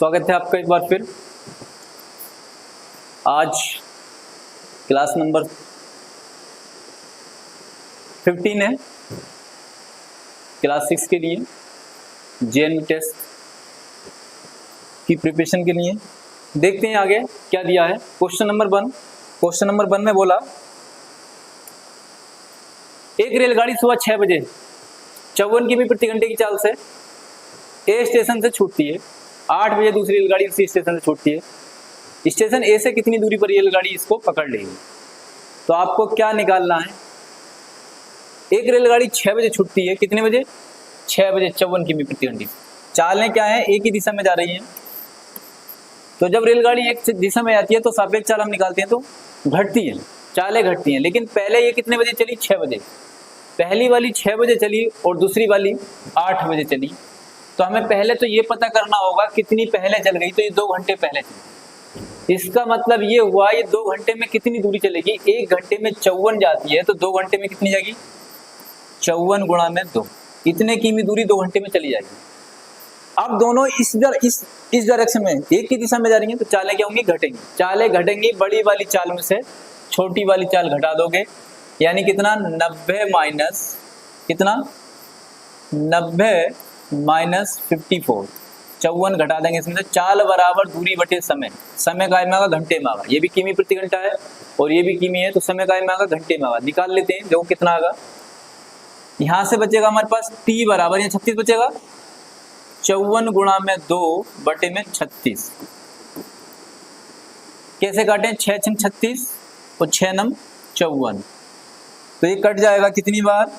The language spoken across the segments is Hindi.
स्वागत है आपका एक बार फिर। आज क्लास नंबर 15 है, क्लास 6 के लिए जेएनवी टेस्ट की प्रिपरेशन के लिए। देखते हैं आगे क्या दिया है। क्वेश्चन नंबर 1 में बोला एक रेलगाड़ी सुबह 6 बजे 54 किमी प्रति घंटे की चाल से ए स्टेशन से छूटती है। 8 बजे दूसरी रेलगाड़ी उसी स्टेशन से छूटती है। स्टेशन ए से कितनी दूरी पर ये रेलगाड़ी इसको पकड़ लेगी? तो आपको क्या निकालना है। एक रेलगाड़ी 6 बजे छूटती है, कितने बजे? 6 बजे 54 किमी प्रति घंटे। चालें क्या है? एक ही दिशा में जा रही हैं। तो जब रेलगाड़ी एक दिशा में आती है तो सापेक्ष चाल हम निकालते हैं तो घटती है, चालें घटती हैं। लेकिन पहले ये कितने बजे चली? 6 बजे। पहली वाली 6 बजे चली और दूसरी वाली 8 बजे चली। तो हमें पहले तो ये पता करना होगा कितनी पहले चल गई। तो ये 2 घंटे पहले चली। इसका मतलब ये हुआ ये 2 घंटे में कितनी दूरी चलेगी? 1 घंटे में 54 जाती है तो 2 घंटे में कितनी जाएगी? 54 गुणा में 2, इतने किमी दूरी 2 घंटे में चली जाएगी। अब दोनों इस डायरेक्शन में एक ही दिशा में जा रही हैं तो चालें क्या होंगी? घटेंगी। चालें घटेंगी, बड़ी वाली चाल में से छोटी वाली चाल घटा दोगे, यानी कितना? 90 माइनस कितना? 90 माइनस 54, 54 घटा देंगे इसमें से। चाल बराबर दूरी बटे समय। समय काय में आगा? घंटे में आगा। ये भी किमी प्रति घंटा है और ये भी किमी है, तो समय काय में आगा? घंटे में आगा। निकाल लेते हैं, देखो कितना आगा। यहां से बचेगा हमारे पास t बराबर, यहाँ 36 बचेगा। 54 गुणा में 2 बटे में 36। कैसे काटें? 6 छंग 36 और 6 नम 54। तो ये कट जाएगा कितनी बार?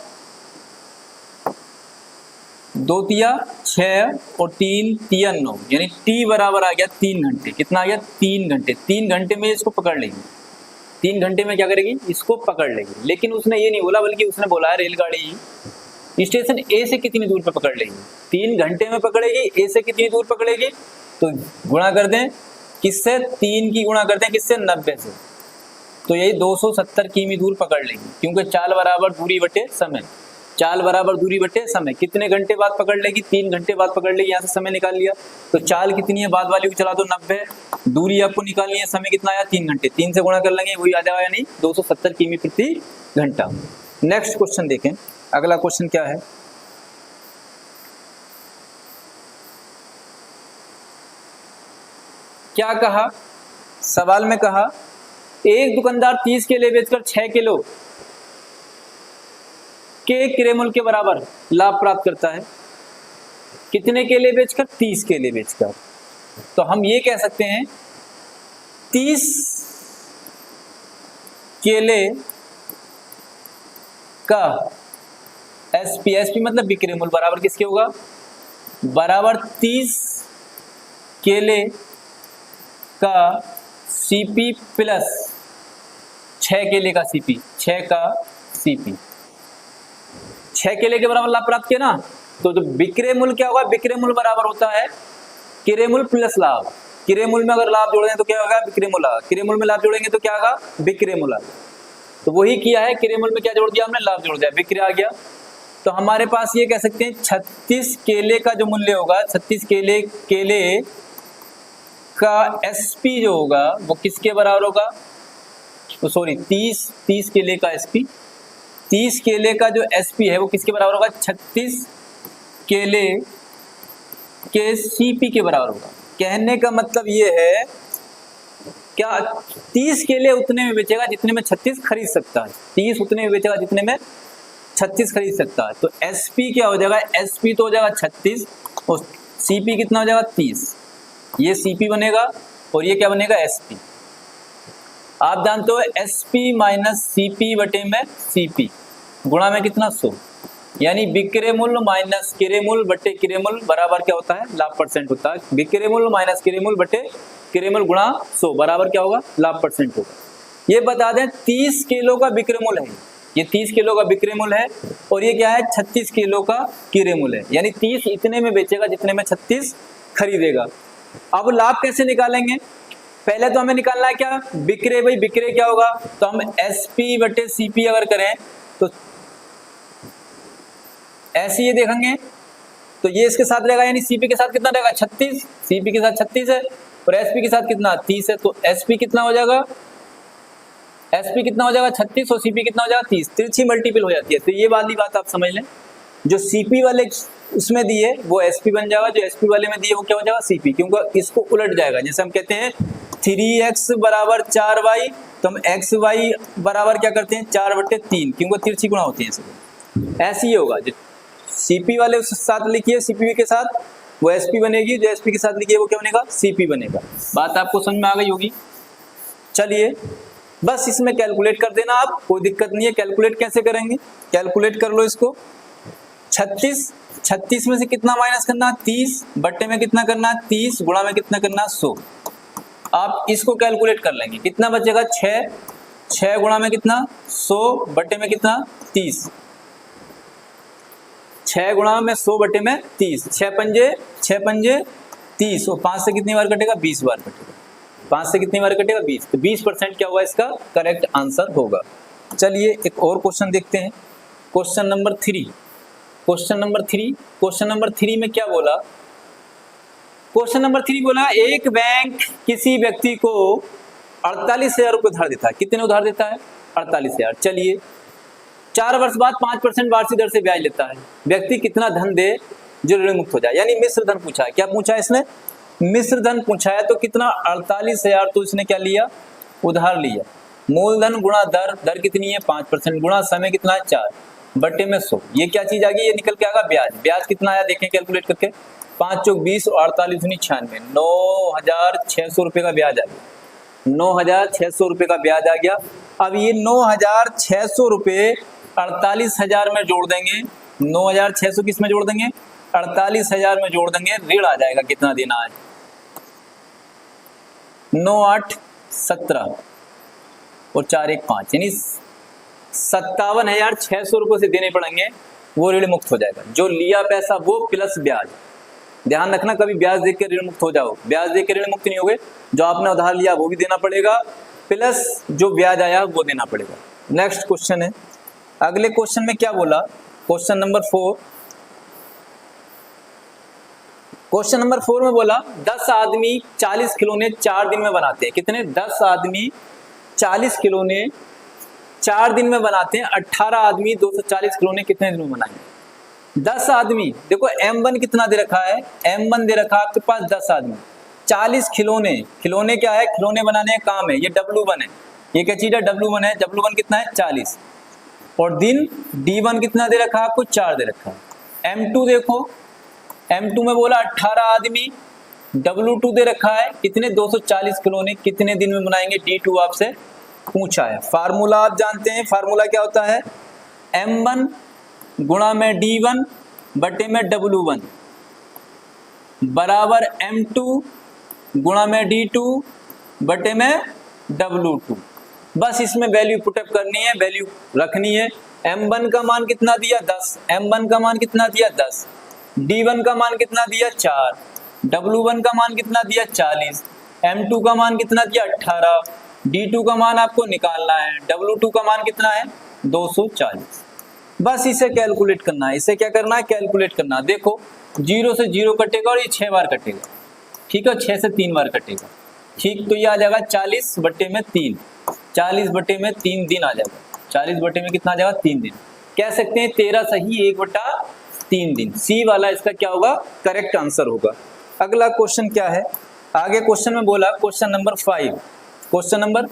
2 तिया 6 और 3 तिया 9, यानी t बराबर आ गया 3 घंटे। कितना आ गया? 3 घंटे। 3 घंटे में इसको पकड़ लेगी। 3 घंटे में क्या करेगी? इसको पकड़ लेगी। लेकिन उसने ये नहीं बोला, बल्कि उसने बोला है रेलगाड़ी स्टेशन ए से कितनी दूर पर पकड़ लेगी। 3 घंटे में पकड़ेगी, ए से कितनी दूर पकड़ेगी? तो गुणा कर दें किससे? 3 की गुणा कर दें किससे? 90 से। तो यही 270 किमी दूर पकड़ लेगी, क्योंकि चाल बराबर दूरी बटे समय। चाल बराबर दूरी बटे समय। कितने घंटे बाद पकड़ लेगी? 3 घंटे बाद पकड़ लेगी। यहाँ से समय निकाल लिया तो चाल कितनी है? बाद वाली को चला दो 90, दूरी आपको निकालनी है। समय कितना आया? 3 घंटे। 3 से गुणा कर लेंगे, वही आ जाएगा, यानी 270 किमी प्रति घंटा। नेक्स्ट क्वेश्चन देखें। अगला क्वेश्चन क्या है? क्या कहा सवाल में? कहा एक दुकानदार 30 केले बेचकर 6 किलो के किरेमुल के बराबर लाभ प्राप्त करता है। कितने केले बेचकर? 30 केले बेचकर। तो हम ये कह सकते हैं 30 केले का एसपी मतलब विक्रय मूल्य बराबर किसके होगा? बराबर 30 केले का सीपी प्लस 6 केले का सीपी। 6 का सीपी 6 केले के बराबर लाभ प्राप्त किया ना, तो जो विक्रय मूल्य क्या होगा? विक्रय मूल्य बराबर होता है क्रय मूल्य प्लस लाभ। क्रय मूल्य में अगर लाभ जोड़ दें तो क्या होगा? विक्रय मूल्य आएगा। क्रय मूल्य में लाभ जोड़ेंगे तो क्या होगा? विक्रय मूल्य आएगा। तो वही किया है, क्रय मूल्य में क्या जोड़ दिया हमने? लाभ जोड़ दिया, विक्रय आ गया। तो हमारे पास ये कह सकते हैं 36 केले का जो मूल्य होगा, 36 केले का एसपी जो होगा वो किसके बराबर होगा? तो सॉरी 30 केले का एसपी, 30 केले का जो एसपी है वो किसके बराबर होगा? 36 केले के सीपी के बराबर होगा। कहने का मतलब ये है क्या 30 केले उतने में बेचेगा जितने में 36 खरीद सकता है। 30 उतने में बेचेगा जितने में 36 खरीद सकता है। तो एसपी क्या हो जाएगा? एसपी तो हो जाएगा 36 और सीपी कितना हो जाएगा? 30। ये सीपी बनेगा और ये क्या बनेगा? एसपी। आप जानते हो एसपी माइनस सीपी बटे में सीपी गुणा में कितना? 100, यानी विक्रय मूल्य माइनस क्रय मूल्य बटे क्रय मूल्य बराबर क्या होता है? लाभ परसेंट होता है। विक्रय मूल्य माइनस क्रय मूल्य बटे क्रय मूल्य गुणा 100 बराबर क्या होगा? लाभ परसेंट होगा। ये बता दें 30 किलो का विक्रय मूल्य है, ये 30 किलो का विक्रय मूल्य है और ये क्या है? 36 किलो का क्रय मूल्य है, यानी 30 इतने में बेचेगा जितने में 36 खरीदेगा। अब लाभ कैसे निकालेंगे? पहले तो हमें निकालना है क्या? विक्रय। भाई विक्रय क्या होगा? तो हम एसपी बटे सीपी अगर करें तो ऐसे ये देखेंगे तो ये इसके साथ रहेगा, यानी Cp के साथ कितना रहेगा 36, Cp के साथ 36 है और Sp के साथ कितना 30 है, तो Sp कितना हो जाएगा, Sp कितना हो जाएगा 36 और Cp कितना हो जाएगा 30, तिरछी मल्टीपल हो जाती है। तो ये वाली बात आप समझ लें, जो Cp वाले उसमें दिए वो Sp बन जाएगा, जो Sp वाले में दिए वो क्या हो जाएगा Cp, क्योंकि इसको उलट जाएगा। जैसे हम कहते हैं 3x बराबर 4y, तो हम xy बराबर क्या करते हैं 4/3, क्योंकि तिरछी गुणा होती है सब। ऐसे ही होगा, जो Cp वाले उसके साथ लिखिए Cp के साथ वो Sp बनेगी, जो Sp के साथ लिखिए वो क्या बनेगा Cp बनेगा। बात आपको समझ में आ गई होगी। चलिए बस इसमें कैलकुलेट कर देना आप, कोई दिक्कत नहीं है। कैलकुलेट कैसे करेंगे, कैलकुलेट कर लो इसको। 36 में से कितना माइनस करना 30 बट्टे में कितना करना 30 गुणा में कितना करना 100। आप इसको कैलकुलेट कर लेंगे, कितना बचेगा 6 गुणा में कितना 100 बट्टे में कितना 30, 6 गुणा में 100 बट्टे में 30, 6 पंजे 30 और 5 से कितनी बार कटेगा 20 बार कटेगा, 5 से कितनी बार कटेगा 20, तो 20% क्या होगा इसका करेक्ट आंसर होगा। चलिए एक और क्वेश्चन देखते हैं, क्वेश्चन नंबर 3। क्वेश्चन नंबर 3 में क्या बोला, क्वेश्चन नंबर 3 बोला एक बैंक किसी व्यक्ति को 48,000 रुपये उधार देता है। कितने उधार देता है 48,000। चलिए 4 वर्ष बाद 5% वार्षिक दर से ब्याज लेता है। व्यक्ति कितना धन दे जो ऋण मुक्त हो जाए, यानी मिश्र धन पूछा है। क्या पूछा है इसने, मिश्र धन पूछा है। तो कितना 48,000, तो इसने क्या लिया उधार लिया। मूलधन गुणा दर, दर कितनी है 5% गुणा समय कितना है 4 बट्टे में 100। ये क्या चीज आ गई, ये निकल के आएगा ब्याज। ब्याज कितना आया देखें कैलकुलेट करके, 5 चौक 20 और 48 दूनी 96, 9,600 रुपये का ब्याज आ गया। 9,600 रुपये का ब्याज आ गया। अब ये 9,600 रुपये 48,000 में जोड़ देंगे, 9,600 किस में जोड़ देंगे 48,000 में जोड़ देंगे, ऋण आ जाएगा कितना देना है 9 8 17 और 4 1 5, यानी 57,600 रुपये से देने पड़ेंगे, वो ऋण मुक्त हो जाएगा। जो लिया पैसा वो प्लस ब्याज। ध्यान रखना कभी ब्याज देख के ऋण मुक्त हो जाओ, ब्याज देख के ऋण मुक्त नहीं होगे। जो आपने उधार लिया वो भी देना पड़ेगा, प्लस जो ब्याज आया वो देना पड़ेगा। नेक्स्ट क्वेश्चन है, अगले क्वेश्चन में क्या बोला, क्वेश्चन नंबर 4। क्वेश्चन नंबर 4 में बोला 10 आदमी 40 खिलौने 4 दिन में बनाते हैं। कितने, 10 आदमी 40 खिलौने 4 दिन में बनाते हैं। 18 आदमी 240 खिलौने कितने दिन में बनाएंगे। 10 आदमी, देखो M1 कितना दे रखा है, M1 दे रखा है आपके पास 10 आदमी, 40 खिलौने। खिलौने क्या है, खिलौने बनाने का काम है, ये W1 है। ये क्या चीज है, W1 है। W1 कितना है 40 और दिन D1 कितना दे रखा है आपको 4 दे रखा है। M2 देखो, M2 में बोला 18 आदमी, W2 दे रखा है कितने 240 खिलौने कितने दिन में बनाएंगे, D2 आपसे पूछा है। फार्मूला आप जानते हैं, फार्मूला क्या होता है, M1 गुणा में D1 बटे में W1 बराबर M2 गुणा में D2 बटे में W2। बस इसमें वैल्यू पुटअप करनी है, वैल्यू रखनी है। M1 का मान कितना दिया 10, M1 का मान कितना दिया 10, D1 का मान कितना दिया 4, W1 का मान कितना दिया 40, M2 का मान कितना दिया 18, D2 का मान आपको निकालना है, W2 का मान कितना है 240। बस इसे कैलकुलेट करना है। इसे क्या करना है, कैलकुलेट करना है। देखो 0 से 0 कटेगा और ये 6 बार कटेगा, ठीक है, 6 से 3 बार कटेगा, ठीक। तो ये आ जाएगा 40 बट्टे में 3, 40 बट्टे में 3 दिन आ जाएगा। 40 बट्टे में कितना आ जाएगा 3 दिन। कह सकते हैं 13 सही 1/3 दिन। सी वाला इसका क्या होगा करेक्ट आंसर होगा। अगला क्वेश्चन क्या है, आगे क्वेश्चन में बोला question number 5। Question number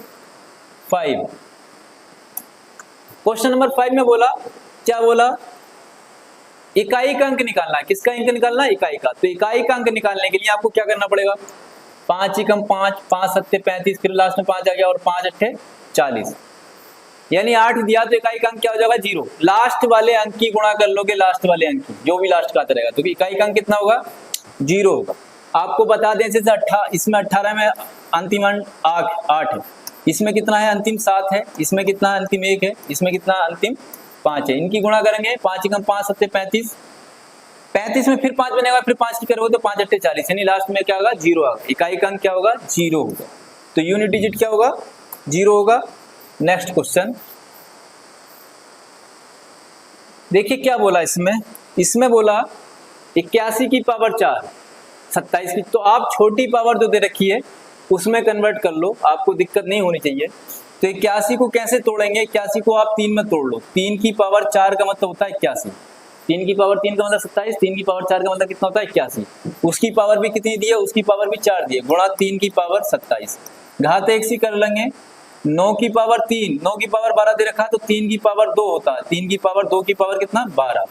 5, question number 5 में बोला क्या बोला, इकाई का अंक निकालना है। किसका अंक निकालना है, इकाई का। तो इकाई का अंक निकालने के लिए आपको क्या करना पड़ेगा, 5 एकम 5, 5 सत्ते 35, फिर लास्ट में 5 आ गया और 5 अट्ठे 40, यानी 8 दिया तो इकाई का अंक क्या हो जाएगा 0। लास्ट वाले अंक की गुणा कर लोगे, लास्ट वाले अंक की, जो भी लास्ट का आता रहेगा, तो इकाई का अंक कितना होगा 0 होगा। आपको बता दें जैसे इसमें 18 में अंतिम अंक 8 है, इसमें कितना है अंतिम 7 है, इसमें कितना अंतिम 1 है, इसमें कितना अंतिम 5 है। इनकी गुणा करेंगे, 5 एकम 5 सत्ते 35, 35 में फिर 5 बनेगा, फिर 5 की करोगे तो 5 अट्ठे 40, यानी लास्ट में क्या होगा 0 होगा। इकाई का अंक क्या होगा 0 होगा। तो यूनिट डिजिट क्या होगा 0 होगा। नेक्स्ट क्वेश्चन देखिए क्या बोला इसमें, इसमें बोला 81 की पावर 4 27 की। तो आप छोटी पावर जो दे रखी है उसमें कन्वर्ट कर लो, आपको दिक्कत नहीं होनी चाहिए। तो 81 को कैसे तोड़ेंगे, 81 को आप 3 में तोड़ लो। 3 की पावर 4 का मतलब होता है 81, 3 की पावर 3 का मतलब 27, 3 की पावर 4 का मतलब कितना होता है 81। उसकी पावर भी कितनी दी है, उसकी पावर भी 4 दी है, गुणा 3 की पावर 27। घात 1 से कर लेंगे, 9 की पावर 3, 9 की पावर 12 दे रखा है तो 3 की पावर 2 होता है, 3 की पावर 2 की पावर कितना 12,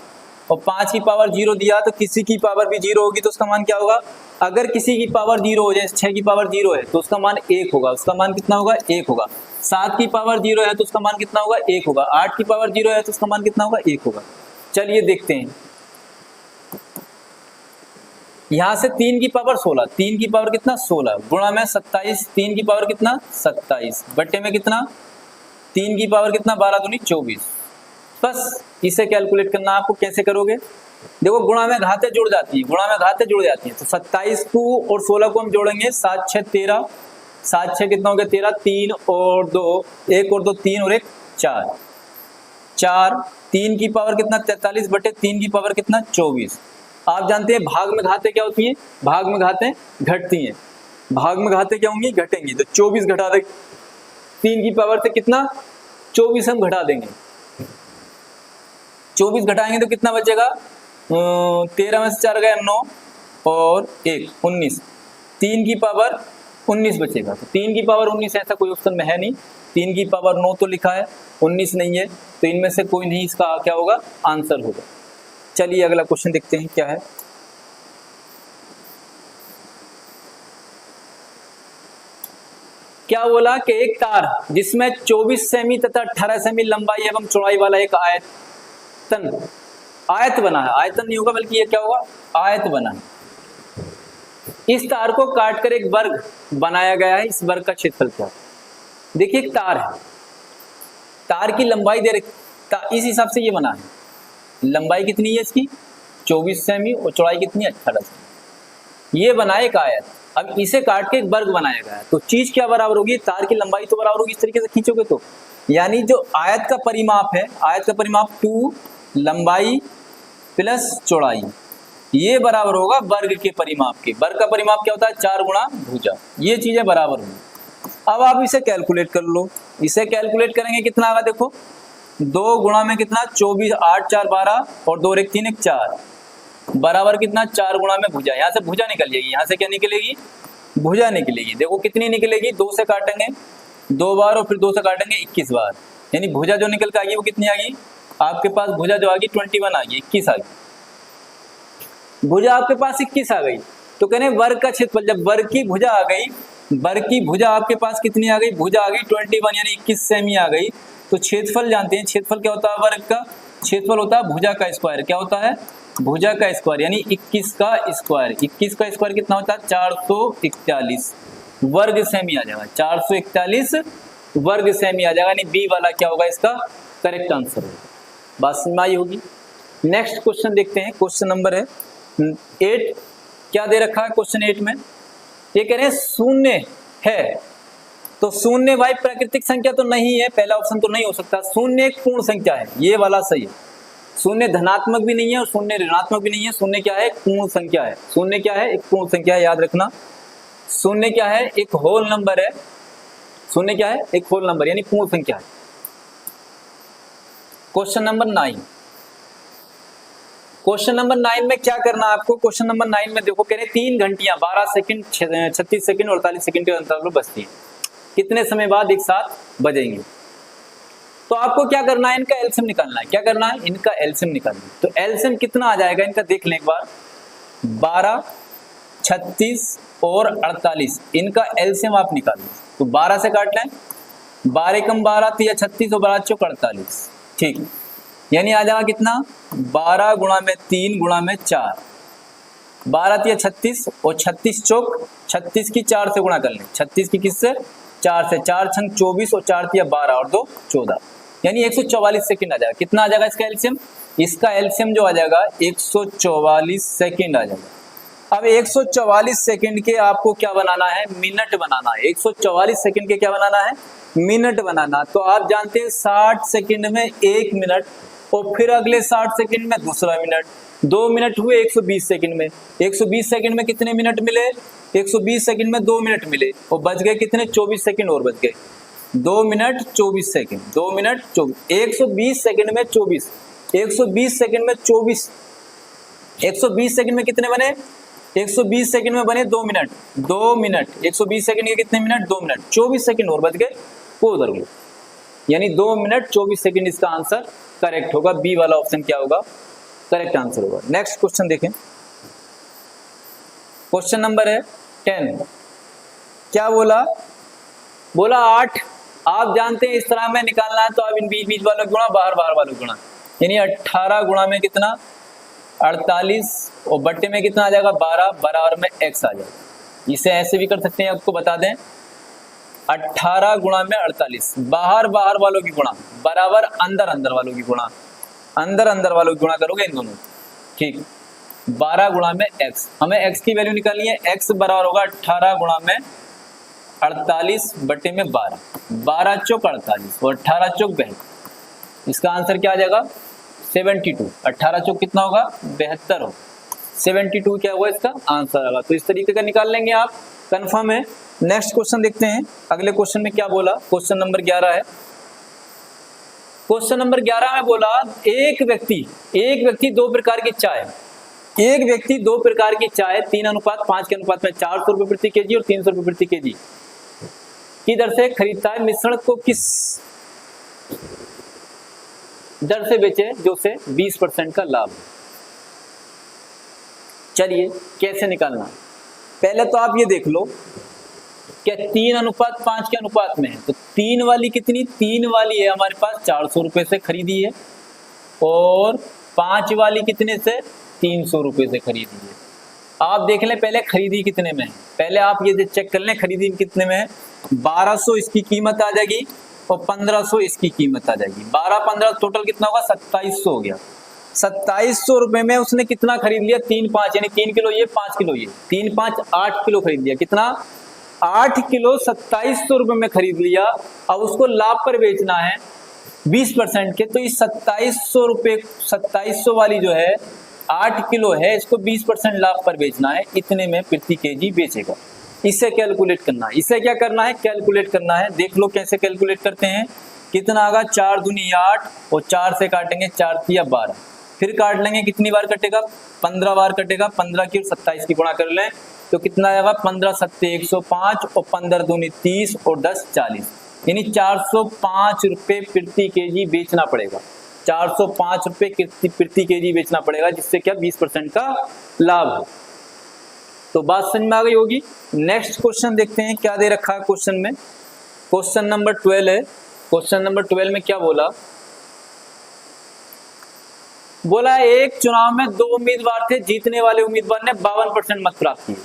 और 5 की पावर 0 दिया तो किसी की पावर भी 0 होगी तो उसका मान क्या होगा। अगर किसी की पावर 0 हो जाए, 6 की पावर 0 है तो उसका मान 1 होगा, उसका मान कितना होगा 1 होगा। 7 की पावर 0 है तो उसका मान कितना होगा 1 होगा। 8 की पावर 0 है तो उसका मान कितना होगा 1 होगा। चलिए देखते हैं, यहां से 3 की पावर 16, 3 की पावर कितना 16 गुणा में 27, 3 की पावर कितना 27 बट्टे में कितना 3 की पावर कितना 12 दूनी 24। बस इसे कैलकुलेट करना आपको, कैसे करोगे, देखो गुणा में घातें जुड़ जाती है, गुणा में घातें जुड़ जाती हैं। तो 27 को और 16 को हम जोड़ेंगे, 7 6 13, 7 6 कितना हो गया 13, 3 और 2 1 और 2 3 और 1 4, 4 3 की पावर कितना 43 बटे 3 की पावर कितना 24। आप जानते हैं भाग में घातें क्या होती हैं, भाग में घातें घटती हैं, भाग में घातें क्या होंगी घटेंगी। तो 24 घटा देंगे 3 की पावर से कितना 24 हम घटा देंगे, 24 घटाएंगे तो कितना बचेगा 13 में से 4 गया 9 और 1 19, 3 की पावर 19 बचेगा। तो 3 की पावर 19 ऐसा कोई ऑप्शन में है नहीं, 3 की पावर 9 तो लिखा है 19 नहीं है, तो इनमें से कोई नहीं इसका क्या होगा आंसर होगा। चलिए अगला क्वेश्चन देखते हैं क्या है। क्या बोला कि एक तार जिसमें 24 सेमी तथा 18 सेमी लंबाई एवं चौड़ाई वाला एक आयत बना है, आयतन नहीं होगा बल्कि ये क्या होगा आयत बना है। इस तार को काटकर एक वर्ग बनाया गया है, इस वर्ग का क्षेत्रफल क्या है। देखिए एक तार है, तार की लंबाई दे रखी, इस हिसाब से ये बना है, लंबाई कितनी है इसकी 24 सेमी और चौड़ाई कितनी है 18 सेमी। ये बना एक आयत, अब इसे काट के एक वर्ग बनाया गया है। तो चीज क्या बराबर होगी, तार की लंबाई तो बराबर होगी, इस तरीके से खींचोगे तो, यानी जो आयत का परिमाप है, आयत का परिमाप 2 लंबाई प्लस चौड़ाई, ये बराबर होगा वर्ग के परिमाप के। वर्ग का परिमाप क्या होता है 4 गुणा भुजा, ये चीजें बराबर होंगी। अब आप इसे कैलकुलेट कर लो, इसे कैलकुलेट करेंगे कितना आएगा, देखो 2 गुणा में कितना 24, 8 4 12 और 2 1 3 1 4 बराबर कितना 4 गुणा में भुजा, यहाँ से भुजा निकल जाएगी, यहाँ से क्या निकलेगी भुजा निकलेगी। देखो कितनी निकलेगी, 2 से काटेंगे 2 बार और फिर 2 से काटेंगे 21 बार, यानी भुजा जो निकल के आ गई वो कितनी आ गई आपके पास, भुजा जो आ गई 21 आ गई, 21 आ गई, भुजा आपके पास 21 आ गई। तो कह रहे वर्ग का क्षेत्रफल, जब वर्ग की भुजा आ गई, वर्ग की भुजा आपके पास कितनी आ गई, भुजा आ गई 21 यानी 21 सेमी आ गई। तो क्षेत्रफल जानते हैं, क्षेत्रफल क्या होता है वर्ग का, क्षेत्रफल होता है भुजा का स्क्वायर, क्या होता है भुजा का स्क्वायर, यानी 21 का स्क्वायर, 21 का स्क्वायर कितना होता है 441 वर्ग सेमी आ जाएगा, 441 वर्ग सेमी आ जाएगा, यानी बी वाला क्या होगा इसका करेक्ट आंसर होगा। बात समझ में आई होगी। नेक्स्ट क्वेश्चन देखते हैं, क्वेश्चन नंबर है 8। क्या दे रखा है क्वेश्चन 8 में, ये कह रहे हैं शून्य है, तो शून्य भाई प्राकृतिक संख्या तो नहीं है, पहला ऑप्शन तो नहीं हो सकता। शून्य एक पूर्ण संख्या है, ये वाला सही है, शून्य धनात्मक भी नहीं है और शून्य ऋणात्मक भी नहीं है, शून्य क्या है एक पूर्ण संख्या है, शून्य क्या है एक पूर्ण संख्या है, याद रखना। शून्य क्या है एक होल नंबर है, शून्य क्या है एक होल नंबर यानी पूर्ण संख्या है। क्वेश्चन नंबर 9, क्वेश्चन नंबर 9 में क्या करना है आपको, क्वेश्चन नंबर 9 में देखो कह रहे 3 घंटियां 12 सेकंड 36 सेकंड और 48 सेकंड के अंतराल पर बजती हैं, कितने समय बाद एक साथ बजेंगे। तो आपको क्या करना है, इनका एलसीएम निकालना है। क्या करना है, इनका एलसीएम निकालना है। तो एलसीएम कितना आ जाएगा इनका देख लें एक बार, 12 36 और 48, इनका एलसीएम आप निकाल लें। तो 12 से काट लें, 12 कम 12 तो 36 और 12 चौक 48, ठीक, यानी आ जाएगा कितना 12 गुणा में 3 गुणा में 4, 12 या 36 और 36 चौक 36 की 4 से गुणा कर लें, 36 की किससे 4 से, 4 छंग 24 और 4 तिया 12 और 2 14, यानी 144 सेकंड आ जाएगा। कितना आ जाएगा इसका एलसीएम, इसका एलसीएम जो आ जाएगा 144 सेकंड आ जाएगा। अब 144 सेकंड के आपको क्या बनाना है, मिनट बनाना है। 144 सेकंड के क्या बनाना है, मिनट बनाना। तो आप जानते हैं 60 सेकंड में 1 मिनट और फिर अगले 60 सेकंड में दूसरा मिनट, 2 मिनट हुए 120 सेकंड में, 120 सेकंड में कितने मिनट मिले, 120 सेकंड में 2 मिनट मिले और बच गए कितने, 24 सेकंड और बच गए, 2 मिनट 24 सेकंड, 2 मिनट 24, 120 सेकंड में 24, 120 सेकंड में 24, 120 सेकंड में कितने बने, 120 सेकंड में बने 2 मिनट, 2 मिनट, 120 सेकंड के कितने मिनट, 2 मिनट, 24 सेकंड और बच गए, वो उधर गए, यानी 2 मिनट 24 सेकंड इसका आंसर करेक्ट होगा, बी वाला ऑप्शन क्या होगा, करेक्ट आंसर होगा। नेक्स्ट क्वेश्चन देखें, क्वेश्चन नंबर है 10, क्या बोला, बोला 8, आप जानते हैं इस तरह में निकालना है तो आप इन बीच बीच वालों गुणा, बाहर बाहर वालों गुणा, यानी 18 गुणा में कितना 48 और बट्टे में कितना आ जाएगा 12, बराबर में x आ जाएगा। इसे ऐसे भी कर सकते हैं, आपको बता दें 18 गुणा में 48, बाहर बाहर वालों की गुणा बराबर अंदर अंदर वालों की गुणा, अंदर अंदर वालों की गुणा करोगे इन दोनों, ठीक, 12 गुणा में x, हमें x की वैल्यू निकालनी है, x बराबर होगा 18 गुणा में 48 बट्टे में 12, 12 चौक 48 और 18 चौक 72, इसका आंसर क्या आ जाएगा 72, 18 चौक कितना होगा 72 हो, 72 क्या हुआ इसका आंसर आएगा। तो इस तरीके का निकाल लेंगे आप, कंफर्म है। नेक्स्ट क्वेश्चन देखते हैं, अगले क्वेश्चन में क्या बोला, क्वेश्चन नंबर 11 है, क्वेश्चन नंबर 11 में बोला एक व्यक्ति 2 प्रकार की चाय, एक व्यक्ति 2 प्रकार की चाय 3:5 के अनुपात में 400 रुपए प्रति केजी और 300 रुपए प्रति केजी की दर से खरीदता है, मिश्रण को किस दर से बेचे जो से 20% का लाभ। चलिए कैसे निकालना, पहले तो आप ये देख लो क्या 3:5 के अनुपात में है, तो 3 वाली कितनी, 3 वाली है हमारे पास 400 रुपए से खरीदी है और 5 वाली कितने से 300 रुपए से खरीदी है। आप देख लें पहले खरीदी कितने में है, पहले आप ये चेक कर लें खरीदी कितने में है, 1200 इसकी कीमत आ जाएगी और 1500 इसकी कीमत आ जाएगी, 12-15 टोटल कितना होगा 2700 हो गया। 2700 रुपए में उसने कितना खरीद लिया, 3-5 यानी 3 किलो ये 5 किलो ये, 3-5 8 किलो खरीद लिया, कितना 8 किलो 2700 रुपए में खरीद लिया। अब उसको लाभ पर बेचना है 20% के, तो इस 2700 रुपए 2700 वाली जो है 8 किलो है, इसको 20% लाभ पर बेचना है, इतने में प्रति केजी बेचेगा। इसे कैलकुलेट करना है, इसे क्या करना है कैलकुलेट करना है, देख लो कैसे कैलकुलेट करते हैं, कितना आगा 4 दूनी 8 और 4 से काटेंगे 4 तिया 12, फिर काट लेंगे कितनी बार कटेगा 15 बार कटेगा, 15 की 27 की गुणा कर लें तो कितना आएगा 15 सत्ते 105 और 15 दूनी 30 और 10 40, यानी 405 रुपये प्रति केजी बेचना पड़ेगा, 405 रुपये प्रति केजी बेचना पड़ेगा, जिससे क्या 20% का लाभ हो। तो बात समझ में आ गई होगी। नेक्स्ट क्वेश्चन देखते हैं क्या दे रखा है क्वेश्चन में, क्वेश्चन नंबर 12 है, क्वेश्चन नंबर 12 में क्या बोला, बोला एक चुनाव में 2 उम्मीदवार थे, जीतने वाले उम्मीदवार ने 52% मत प्राप्त किए,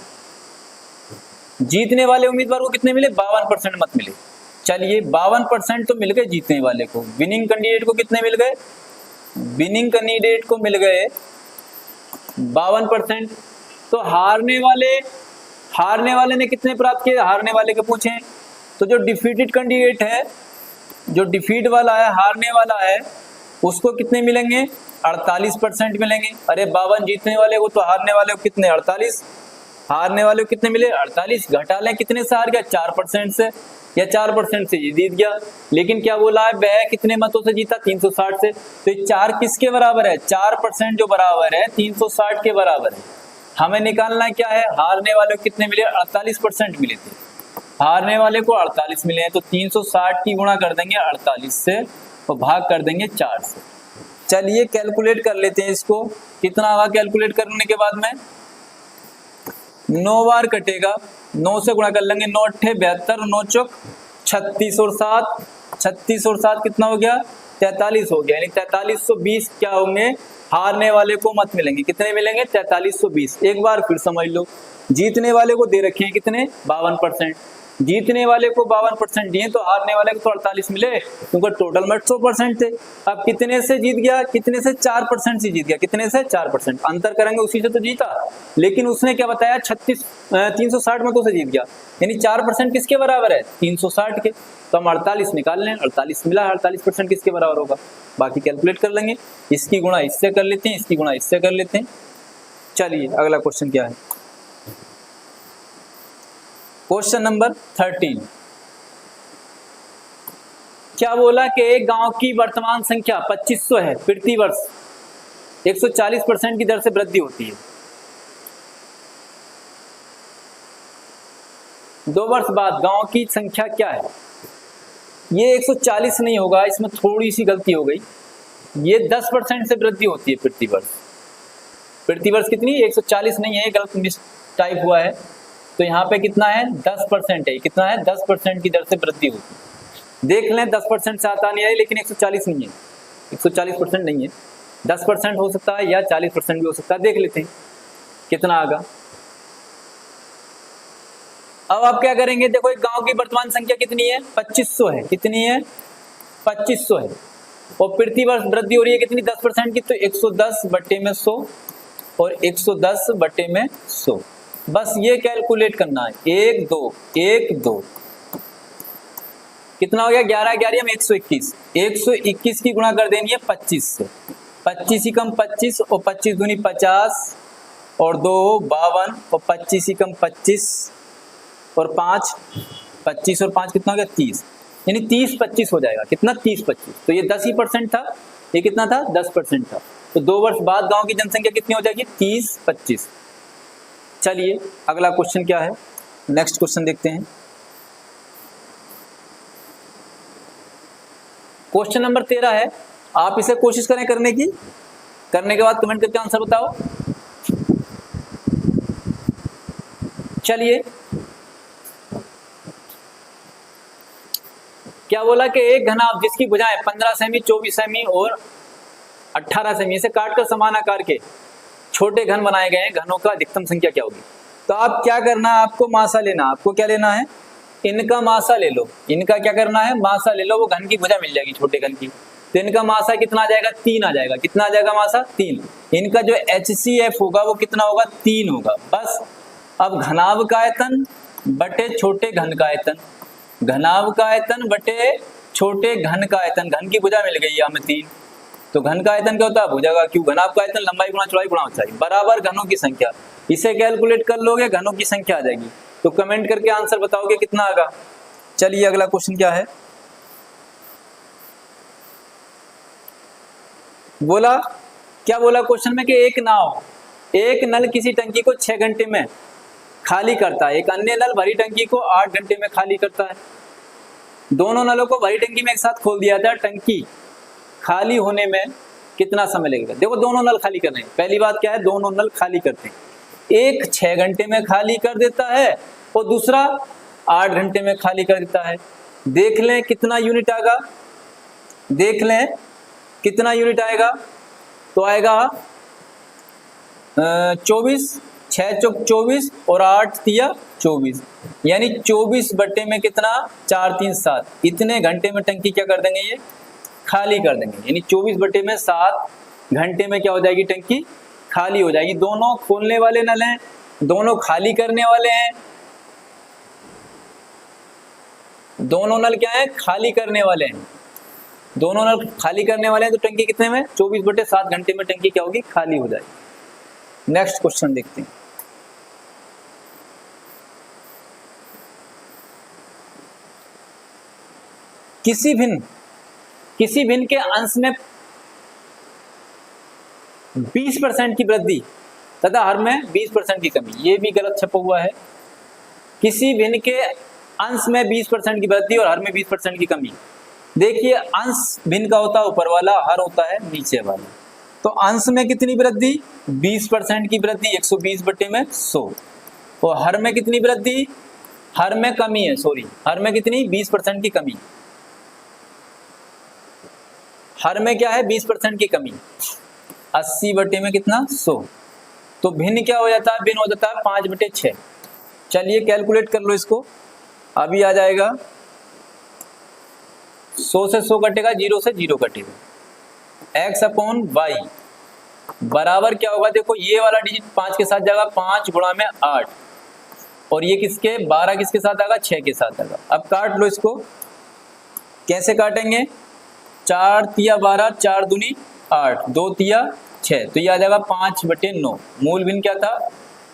जीतने वाले उम्मीदवार को कितने मिले 52% मत मिले। चलिए 52% तो मिल गए जीतने वाले को, विनिंग कैंडिडेट को कितने मिल गए, विनिंग कैंडिडेट को मिल गए 52%, तो हारने वाले ने कितने प्राप्त किए, हारने वाले के पूछें तो जो डिफीटेड कैंडिडेट है, जो डिफीट वाला है हारने वाला है, उसको कितने मिलेंगे 48% मिलेंगे। अरे 52 जीतने वाले को तो हारने वाले को कितने 48, हारने वाले को कितने मिले 48, घटा लें कितने से हार गया 4% से, या 4% से ये जीत गया। लेकिन क्या बोला है वह कितने मतों से जीता 360 से, तो ये 4 किसके बराबर है 4% जो बराबर है 360 के बराबर है। हमें निकालना क्या है, हारने वाले को कितने मिले 48% मिले थे, हारने वाले को 48 मिले हैं, तो 360 की गुणा कर देंगे 48 से और भाग कर देंगे 4 से। चलिए कैलकुलेट कर लेते हैं इसको, कितना आगा कैलकुलेट करने के बाद में 9 बार कटेगा, 9 से गुणा कर लेंगे, 9 अट्ठे 72, 9 चौक 36 और 7, 36 और 7 कितना हो गया 43 हो गया, यानी 4320 क्या होंगे, हारने वाले को मत मिलेंगे, कितने मिलेंगे 4320। एक बार फिर समझ लो, जीतने वाले को दे रखे हैं कितने 52%, जीतने वाले को 52% दिए तो हारने वाले को तो 48 मिले, क्योंकि टोटल में 100% थे। अब कितने से जीत गया, कितने से 4% से जीत गया, कितने से 4%, अंतर करेंगे उसी से तो जीता। लेकिन उसने क्या बताया 360 मतों से जीत गया, यानी 4% किसके बराबर है, 360 के। तो हम 48 निकाल लें, 48 मिला, 48% किसके बराबर होगा, बाकी कैलकुलेट कर लेंगे। इसकी गुणा इससे कर लेते हैं, इसकी गुणा इससे कर लेते हैं। चलिए अगला क्वेश्चन क्या है, क्वेश्चन नंबर 13। क्या बोला कि एक गांव की वर्तमान संख्या 2500 है, प्रति वर्ष 140% की दर से वृद्धि होती है। 2 वर्ष बाद गांव की संख्या क्या है। ये 140 नहीं होगा, इसमें थोड़ी सी गलती हो गई, ये 10% से वृद्धि होती है प्रति वर्ष। प्रति वर्ष कितनी, 140 नहीं है, गलत मिस टाइप हुआ है। तो यहाँ पे कितना है, 10% है, कितना है, 10% की दर से वृद्धि होती है। देख लें 10% से आता नहीं है, लेकिन 140 नहीं है, 140% नहीं है, 10% हो सकता है या 40% भी हो सकता है। देख लेते हैं कितना आगा। अब आप क्या करेंगे, देखो एक गांव की वर्तमान संख्या कितनी है, 2500 है, कितनी है, 2500 है, और प्रति वर्ष वृद्धि हो रही है कितनी, 10% की, तो 110/100 और 110/100। बस ये कैलकुलेट करना है, 1 2 1 2 कितना हो गया, 11 11 में 121, 121 की गुणा कर देनी है 25 से, 25 ही कम 25 और 25 दूनी 50 और 2 52 और 25 ही कम 25 और 5 25 और 5 कितना हो गया 30, यानी 30-25 हो जाएगा, कितना 30-25। तो ये 10% था, ये कितना था, 10% था। तो 2 वर्ष बाद गांव की जनसंख्या कितनी हो जाएगी, 30-25। चलिए अगला क्वेश्चन क्या है, नेक्स्ट क्वेश्चन देखते हैं। क्वेश्चन नंबर 13 है, आप इसे कोशिश करें करने की, करने के बाद कमेंट करके आंसर बताओ। चलिए क्या बोला कि एक घनाभ जिसकी भुजाएं 15 सेमी, 24 सेमी और 18 सेमी से काटकर समान आकार के छोटे घन बनाए गए हैं, घनों का अधिकतम संख्या क्या होगी। तो आप क्या करना है, आपको मासा लेना, आपको क्या लेना है, इनका मासा ले लो, इनका क्या करना है, मासा ले लो, वो घन की भुजा मिल जाएगी छोटे घन की। तो इनका मासा कितना आ जाएगा, 3 आ जाएगा, कितना आ जाएगा मासा, 3। इनका जो HCF होगा वो कितना होगा, 3 होगा। बस अब घनाभ का आयतन बटे छोटे घन का आयतन, घनाभ का आयतन बटे छोटे घन का आयतन, घन की भुजा मिल गई हमें 3, तो घन का आयतन क्या होता है, भुजा का क्यों, घनाभ का आयतन लंबाई गुणा चौड़ाई गुणा ऊंचाई बराबर घनों की संख्या। इसे कैलकुलेट कर लोगे, घनों की संख्या आ जाएगी। तो कमेंट करके आंसर बताओगे कितना आएगा। चलिए अगला क्वेश्चन क्या है, बोला क्या बोला क्वेश्चन में कि एक नल किसी टंकी को 6 घंटे में खाली करता है, एक अन्य नल भरी टंकी को 8 घंटे में खाली करता है। दोनों नलों को भरी टंकी में एक साथ खोल दिया था, टंकी खाली होने में कितना समय लगेगा। देखो दोनों नल खाली कर रहे हैं, पहली बात क्या है, दोनों नल खाली करते हैं, एक 6 घंटे में खाली कर देता है और दूसरा 8 घंटे में खाली कर देता है। देख लें कितना यूनिट आएगा, देख लें कितना यूनिट आएगा, तो आएगा 24, 6 चौक 24 और 8 तिया 24, यानी 24 बट्टे में कितना, 4 3 7, इतने घंटे में टंकी क्या कर देंगे, ये खाली कर देंगे, यानी 24 बट्टे में 7 घंटे में क्या हो जाएगी, टंकी खाली हो जाएगी। दोनों खोलने वाले नल हैं, दोनों खाली करने वाले हैं, दोनों नल क्या है, खाली करने वाले हैं, दोनों नल खाली करने वाले हैं। तो टंकी कितने में, 24/7 घंटे में टंकी क्या होगी, खाली हो जाएगी। नेक्स्ट क्वेश्चन देखते हैं। किसी भिन्न के अंश में 20% की वृद्धि तथा हर में 20% की कमी, ये भी गलत छपा हुआ है। किसी भिन्न के अंश में 20% की वृद्धि और हर में 20% की कमी। देखिए अंश भिन्न का होता है ऊपर वाला, हर होता है नीचे वाला। तो अंश में कितनी वृद्धि, 20% की वृद्धि, 120/100। और हर में कितनी वृद्धि, हर में कमी है, सॉरी हर में कितनी, 20% की कमी। हर में क्या है, 20% की कमी, 80 में कितना, 100। तो भिन्न क्या हो जाता है, भिन्न हो जाता है 5/6। चलिए कैलकुलेट कर लो इसको, अभी आ जाएगा 100 से 100 कटेगा, 0 से 0 कटेगा। x अपॉन वाई बराबर क्या होगा, देखो ये वाला डिजिट 5 के साथ जाएगा, 5 गुणा में 8, और ये किसके 12 किसके साथ आएगा, 6 के साथ आएगा। अब काट लो इसको, कैसे काटेंगे, 4 तिया 12, 4 दूनी 8, 2 तिया 6, तो ये आ जाएगा 5/9। मूल भिन्न क्या था,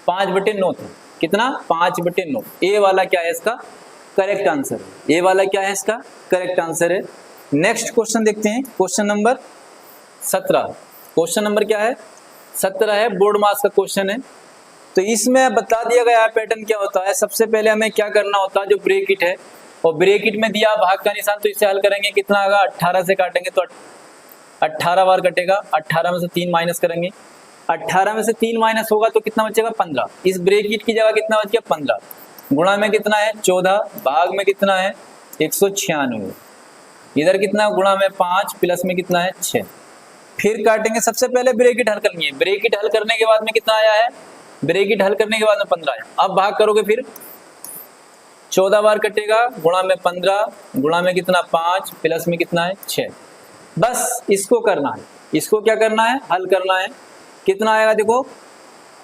5/9 था, कितना 5/9। ए वाला क्या है इसका करेक्ट आंसर है, ए वाला क्या है इसका करेक्ट आंसर है। नेक्स्ट क्वेश्चन देखते हैं, क्वेश्चन नंबर 17। क्वेश्चन नंबर क्या है, 17 है, बोर्ड मास का क्वेश्चन है। तो इसमें बता दिया गया है पैटर्न क्या होता है। सबसे पहले हमें क्या करना होता है, जो ब्रेकेट है, और ब्रेकेट में दिया भाग का निशान, तो इसे हल करेंगे, कितना आएगा 18 से काटेंगे तो 18 बार कटेगा, 18 में से 3 माइनस करेंगे, 18 में से 3 माइनस होगा तो कितना बचेगा 15। इस ब्रेकेट की जगह कितना बच गया 15, गुणा में कितना है 14, भाग में कितना है 196, इधर कितना गुणा में 5, प्लस में कितना है 6। फिर काटेंगे, सबसे पहले ब्रेकेट हल करनी है, ब्रेकेट हल करने के बाद में कितना आया है, ब्रेकेट हल करने के बाद में 15 आया। अब भाग करोगे, फिर 14 बार कटेगा, गुणा में 15, गुणा में कितना 5, प्लस में कितना है 6। बस इसको करना है, इसको क्या करना है हल करना है। कितना आएगा देखो,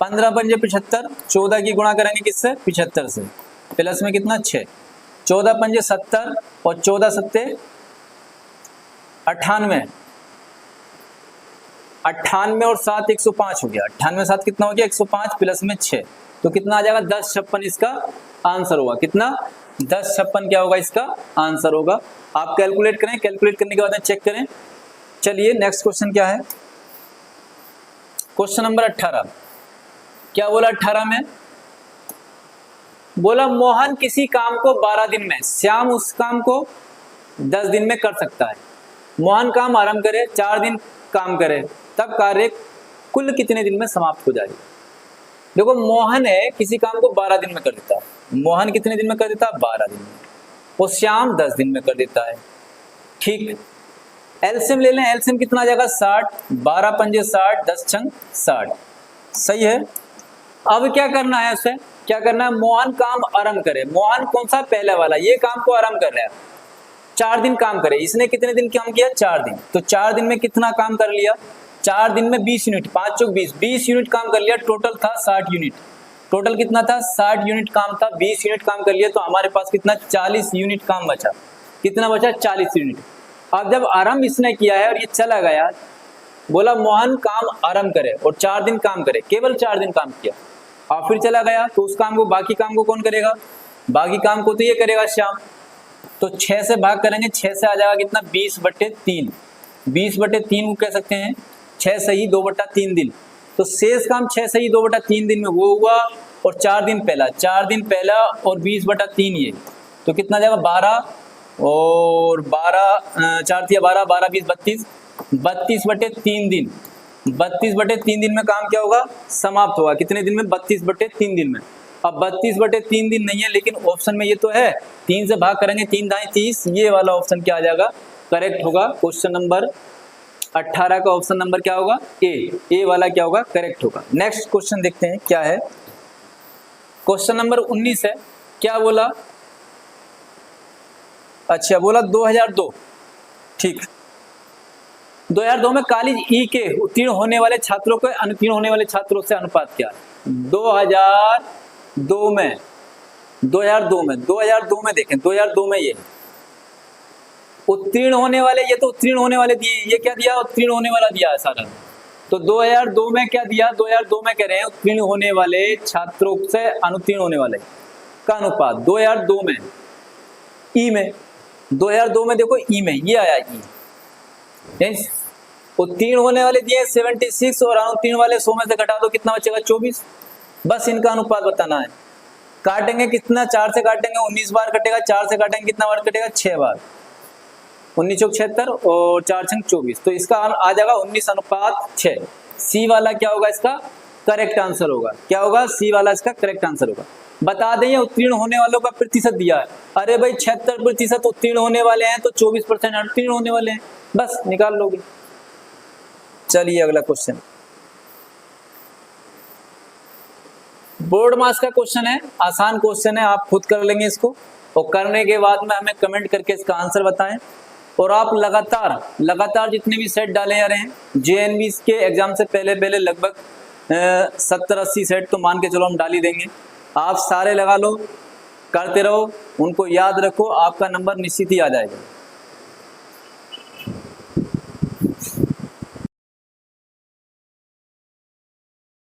15 पंजे 75, 14 की गुणा करेंगे किससे 75 से, प्लस में कितना 6, 14 पंजे 70 और 14 सत्ते 98, 98 और 7 105 हो गया, 98 7 कितना हो गया 105, प्लस में 6, तो कितना आ जाएगा 1056 इसका आंसर होगा। कितना 1056 क्या होगा इसका आंसर होगा। आप कैलकुलेट करें, कैलकुलेट करने के बाद चेक करें। चलिए नेक्स्ट क्वेश्चन क्या है, क्वेश्चन नंबर 18। क्या बोला 18 में, बोला मोहन किसी काम को 12 दिन में, श्याम उस काम को 10 दिन में कर सकता है। मोहन काम आरंभ करे, 4 दिन काम करे, तब कार्य कुल कितने दिन में समाप्त हो जाएगा। देखो मोहन है, किसी काम को 12 दिन में कर देता है, मोहन कितने दिन में कर देता है 12 दिन में, और श्याम 10 दिन में कर देता है। ठीक, एलसीएम ले लें, एलसीएम कितना आ जाएगा 60, 12 पंजे 60, 10 छंग 60, सही है। अब क्या करना है उसे, क्या करना है, मोहन काम आरंभ करे, मोहन कौन सा पहले वाला, ये काम को आरंभ कर रहा है, 4 दिन काम करे, इसने कितने दिन काम किया 4 दिन, तो 4 दिन में कितना काम कर लिया, 4 दिन में 20 यूनिट, 5 चौक 20, 20 यूनिट काम कर लिया, टोटल था 60 यूनिट, टोटल कितना था 60 यूनिट काम था, 20 यूनिट काम कर लिया, तो हमारे पास कितना 40 यूनिट काम बचा, कितना बचा 40 यूनिट। अब जब आरंभ इसने किया है और ये चला गया, बोला मोहन काम आरंभ करे और 4 दिन काम करे, केवल 4 दिन काम किया और फिर चला गया, तो उस काम को, बाकी काम को कौन करेगा, बाकी काम को तो ये करेगा श्याम। तो 6 से भाग करेंगे, 6 से आ जाएगा कितना 20/3, 20/3 को कह सकते हैं 6 सही 2/3 दिन, तो शेष काम 6 सही 2/3 दिन में वो हुआ, और 4 दिन पहला, 4 दिन पहला और 20/3 ये, तो कितना जाएगा 12 और 12, 4 तिया 12, 12 20 32, 32/3 दिन, 32/3 दिन में काम क्या होगा समाप्त होगा, कितने दिन में 32/3 दिन में। अब 32/3 दिन नहीं है, लेकिन ऑप्शन में ये तो है, 3 से भाग करेंगे, 3 दाएं 30, ये वाला ऑप्शन क्या आ जाएगा करेक्ट होगा। क्वेश्चन नंबर 18 का ऑप्शन नंबर क्या होगा ए वाला क्या होगा करेक्ट होगा। नेक्स्ट क्वेश्चन देखते हैं क्या है, क्वेश्चन नंबर 19 है। क्या बोला, अच्छा बोला 2002, ठीक, 2002 में कॉलेज ई के उत्तीर्ण होने वाले छात्रों के अनुत्तीर्ण होने वाले छात्रों से अनुपात क्या है। 2002 में 2002 में देखें, 2002 में ये उत्तीर्ण होने वाले, ये तो उत्तीर्ण होने वाले दिए, ये क्या दिया उत्तीर्ण होने वाला दिया है सारा। तो 2002 में क्या दिया, 2002 में कह रहे हैं उत्तीर्ण होने वाले छात्रों से अनुत्तीर्ण होने वाले का अनुपात 2002 में ई में, 2002 में देखो ई में ये आया ई, उत्तीर्ण होने वाले दिए 76 और अनुत्तीर्ण वाले 100 में से घटा दो कितना बचेगा 24, बस इनका अनुपात बताना है। काटेंगे कितना, 4 से काटेंगे 19 बार कटेगा, 4 से काटेंगे कितना बार कटेगा 6 बार, 19 चौक 76 और 4 छंग 24, तो इसका आ जाएगा 19:6। सी वाला क्या होगा इसका करेक्ट आंसर होगा, क्या होगा सी वाला इसका करेक्ट आंसर होगा। बता दें ये उत्तीर्ण होने वालों का प्रतिशत दिया है, अरे भाई 76% उत्तीर्ण होने वाले हैं तो 24% अनुत्तीर्ण होने वाले हैं, बस निकाल लोगे। चलिए अगला क्वेश्चन, बोर्ड मास का क्वेश्चन है, आसान क्वेश्चन है, आप खुद कर लेंगे इसको। और करने के बाद में हमें कमेंट करके इसका आंसर बताएं। और आप लगातार जितने भी सेट डाले जा रहे हैं JNV के एग्जाम से पहले लगभग 70-80 सेट तो मान के चलो हम डाल ही देंगे। आप सारे लगा लो, करते रहो, उनको याद रखो, आपका नंबर निश्चित ही आ जाएगा।